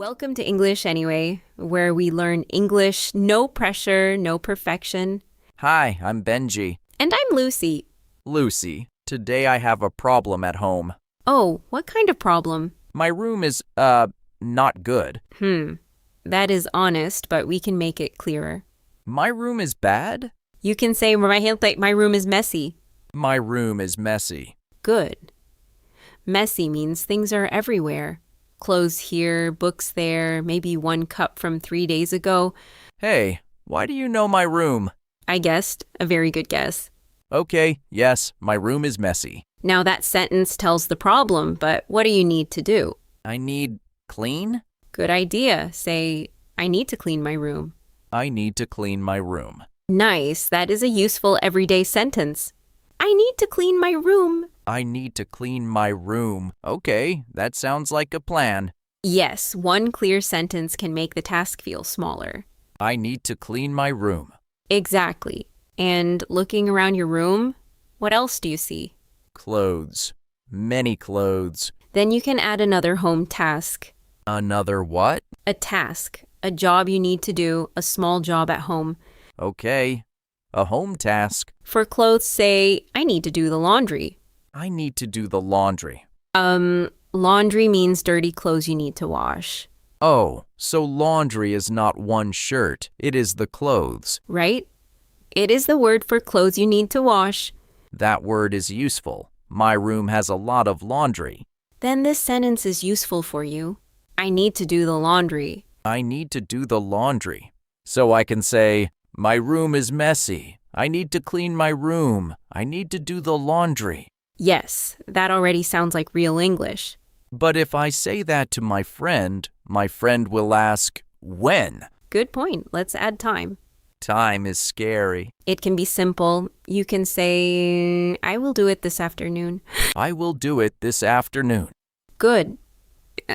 Welcome to English Anyway, where we learn English, no pressure, no perfection. Hi, I'm Benji. And I'm Lucy. Lucy, today I have a problem at home. Oh, what kind of problem? My room is, not good. That is honest, but we can make it clearer. My room is bad? You can say, my room is messy. My room is messy. Good. Messy means things are everywhere. Clothes here, books there, maybe one cup from 3 days ago. Hey, why do you know my room? I guessed. A very good guess. Okay, yes, my room is messy. Now that sentence tells the problem, but what do you need to do? I need clean? Good idea. Say, I need to clean my room. I need to clean my room. Nice. That is a useful everyday sentence. I need to clean my room. I need to clean my room. Okay, that sounds like a plan. Yes, one clear sentence can make the task feel smaller. I need to clean my room. Exactly. And looking around your room, what else do you see? Clothes. Many clothes. Then you can add another home task. Another what? A task. A job you need to do, a small job at home. Okay. A home task. For clothes, say, I need to do the laundry. I need to do the laundry. Laundry means dirty clothes you need to wash. Oh, so laundry is not one shirt. It is the clothes. Right? It is the word for clothes you need to wash. That word is useful. My room has a lot of laundry. Then this sentence is useful for you. I need to do the laundry. I need to do the laundry. So I can say, my room is messy. I need to clean my room. I need to do the laundry. Yes, that already sounds like real English. But if I say that to my friend will ask, when? Good point. Let's add time. Time is scary. It can be simple. You can say, I will do it this afternoon. I will do it this afternoon. Good.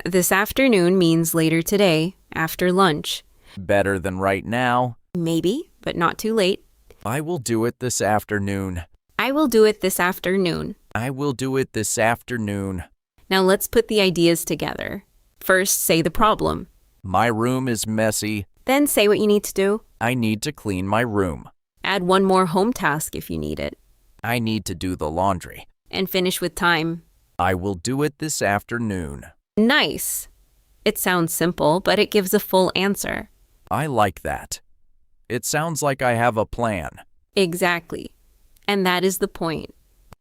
This afternoon means later today, after lunch. Better than right now. Maybe, but not too late. I will do it this afternoon. I will do it this afternoon. I will do it this afternoon. Now let's put the ideas together. First, say the problem. My room is messy. Then say what you need to do. I need to clean my room. Add one more home task if you need it. I need to do the laundry. And finish with time. I will do it this afternoon. Nice. It sounds simple, but it gives a full answer. I like that. It sounds like I have a plan. Exactly. And that is the point.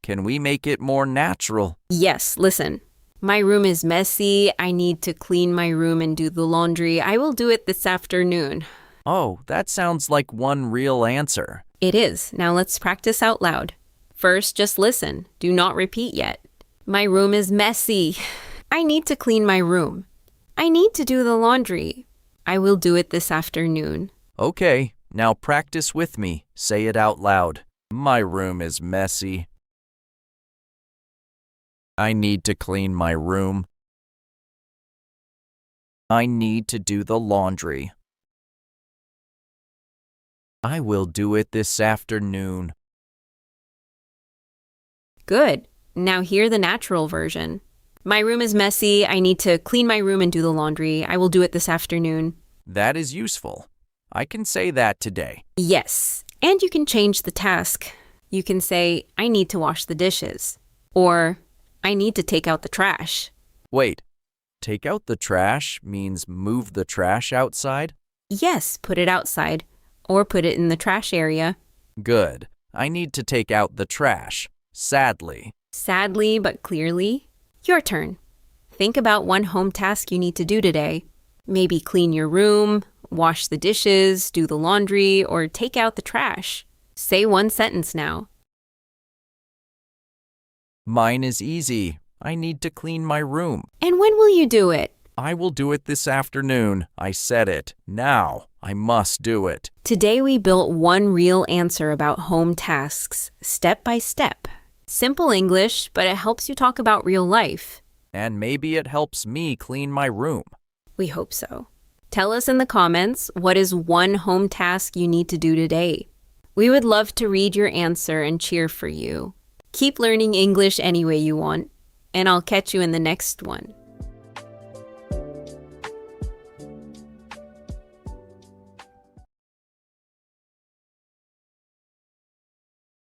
Can we make it more natural? Yes, listen. My room is messy. I need to clean my room and do the laundry. I will do it this afternoon. Oh, that sounds like one real answer. It is. Now let's practice out loud. First, just listen. Do not repeat yet. My room is messy. I need to clean my room. I need to do the laundry. I will do it this afternoon. Okay, now practice with me. Say it out loud. My room is messy. I need to clean my room. I need to do the laundry. I will do it this afternoon. Good. Now hear the natural version. My room is messy. I need to clean my room and do the laundry. I will do it this afternoon. That is useful. I can say that today. Yes. And you can change the task. You can say, I need to wash the dishes. Or, I need to take out the trash. Wait, take out the trash means move the trash outside? Yes, put it outside. Or put it in the trash area. Good. I need to take out the trash. Sadly. Sadly, but clearly. Your turn. Think about one home task you need to do today. Maybe clean your room, wash the dishes, do the laundry, or take out the trash. Say one sentence now. Mine is easy. I need to clean my room. And when will you do it? I will do it this afternoon. I said it. Now, I must do it. Today we built one real answer about home tasks, step by step. Simple English, but it helps you talk about real life. And maybe it helps me clean my room. We hope so. Tell us in the comments, what is one home task you need to do today? We would love to read your answer and cheer for you. Keep learning English any way you want, and I'll catch you in the next one.